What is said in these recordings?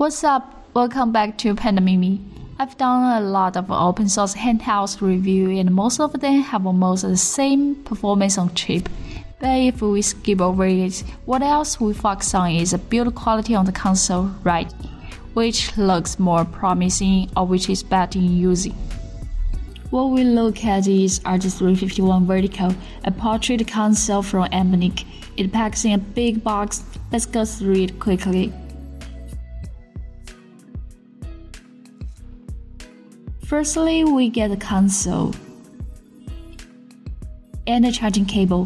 What's up? Welcome back to Pandamimi. I've done a lot of open source handhelds review and most of them have almost the same performance on chip. But if we skip over it, what else we focus on is the build quality on the console, right? Which looks more promising or which is better in using. What we look at is RG351 Vertical, a portrait console from Anbernic. It packs in a big box. Let's go through it quickly. Firstly, we get the console and a charging cable.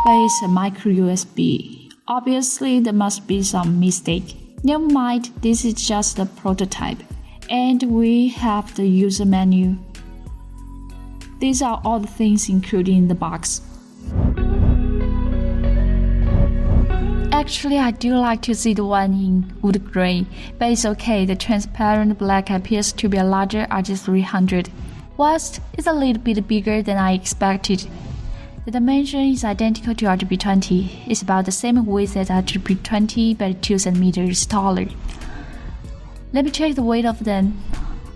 But it's a micro USB. Obviously, there must be some mistake. Never mind, this is just a prototype. And we have the user menu. These are all the things included in the box. Actually, I do like to see the one in wood gray, but it's okay, the transparent black appears to be a larger RG300. Whilst it's a little bit bigger than I expected. The dimension is identical to RGB20, it's about the same width as RGB20 but 2 cm taller. Let me check the weight of them.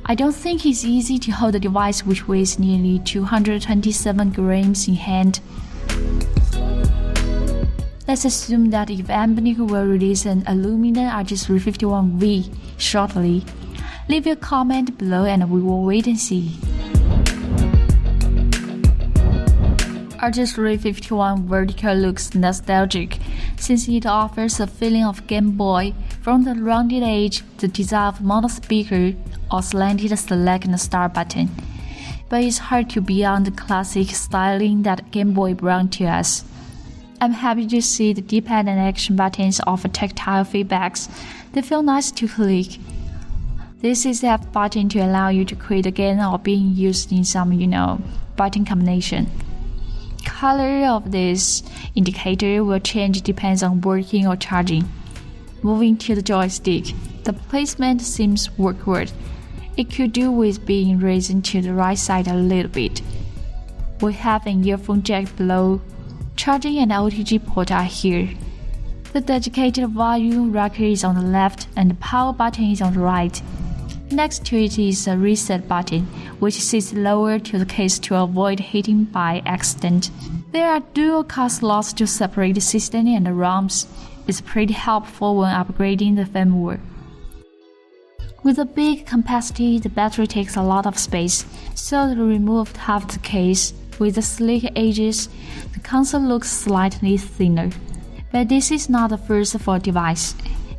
I don't think it's easy to hold a device which weighs nearly 227 grams in hand. Let's assume that if Anbernic will release an aluminum RG351V shortly, leave your comment below and we will wait and see. RG351 Vertical looks nostalgic since it offers a feeling of Game Boy from the rounded edge, the design of mono speaker or slanted select and start button. But it's hard to beyond the classic styling that Game Boy brought to us. I'm happy to see the D-pad and action buttons offer tactile feedbacks. They feel nice to click. This is the F button to allow you to quit again or being used in some, button combination. Color of this indicator will change depends on working or charging. Moving to the joystick, the placement seems awkward. It could do with being raised to the right side a little bit. We have an earphone jack below. Charging and OTG port are here. The dedicated volume rocker is on the left and the power button is on the right. Next to it is a reset button, which sits lower to the case to avoid hitting by accident. There are dual card slots to separate the system and the ROMs. It's pretty helpful when upgrading the firmware. With a big capacity, the battery takes a lot of space, so the removed half the case. With the sleek edges, the console looks slightly thinner. But this is not the first for device.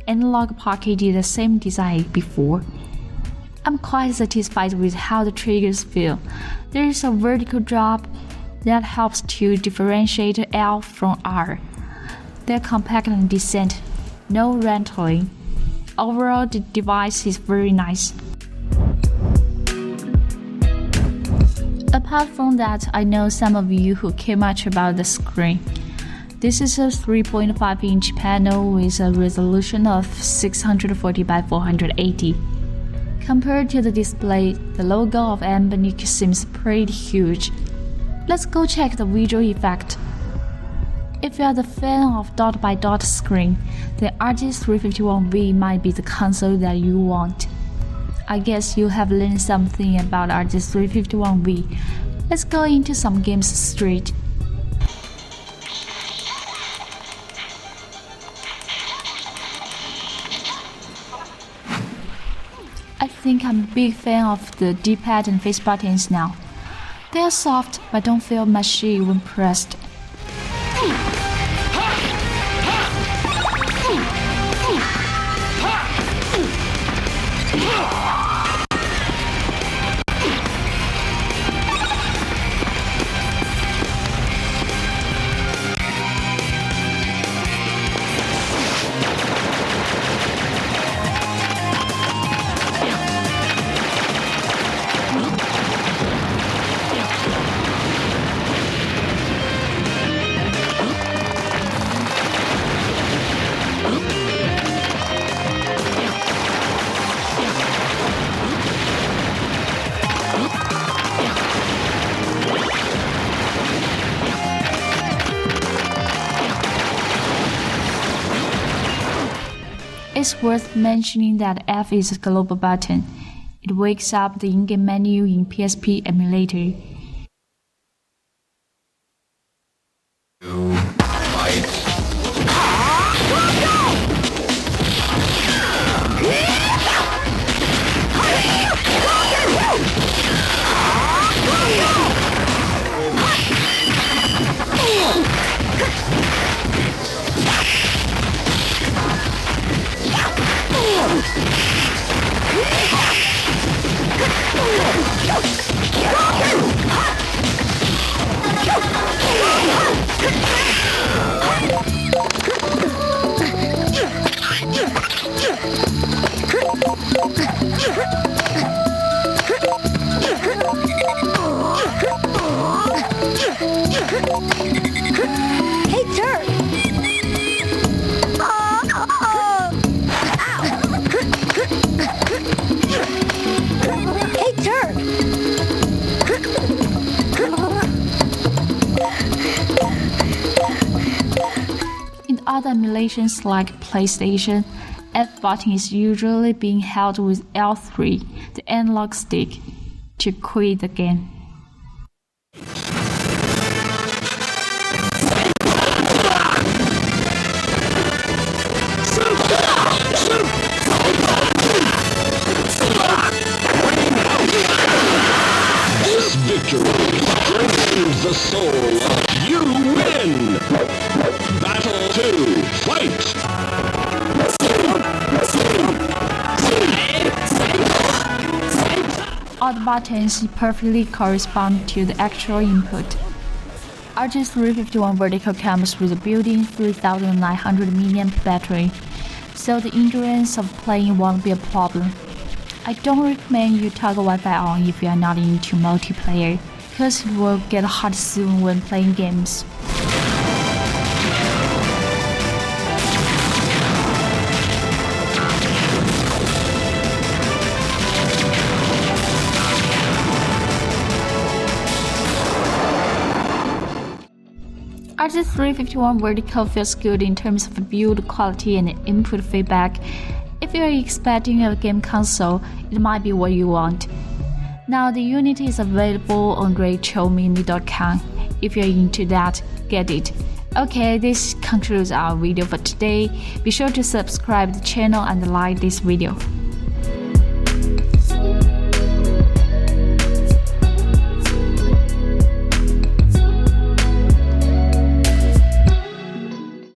Analog Pocket did the same design before. I'm quite satisfied with how the triggers feel. There is a vertical drop that helps to differentiate L from R. They're compact and decent, no rattling. Overall, the device is very nice. Apart from that, I know some of you who care much about the screen. This is a 3.5-inch panel with a resolution of 640 by 480. Compared to the display, the logo of Anbernic seems pretty huge. Let's go check the visual effect. If you are the fan of dot-by-dot screen, the RG351V might be the console that you want. I guess you have learned something about RG351V. Let's go into some games straight. I think I'm a big fan of the D-pad and face buttons now. They are soft but don't feel mushy when pressed. It's worth mentioning that F is a global button. It wakes up the in-game menu in PSP emulator. Hey, Turk! Hey, Turk! In other emulations like PlayStation, F button is usually being held with L3, the analog stick, to quit the game. This victory strengthens the soul. You win! Battle 2, fight! All the buttons perfectly correspond to the actual input. RG351 vertical comes with a built-in 3900 mAh battery, so the endurance of playing won't be a problem. I don't recommend you toggle Wi-Fi on if you are not into multiplayer, because it will get hot soon when playing games. RG351 vertical feels good in terms of build quality and input feedback. If you are expecting a game console, it might be what you want. Now the unit is available on RateChowMini.com. If you're into that, get it. Okay, this concludes our video for today. Be sure to subscribe the channel and like this video.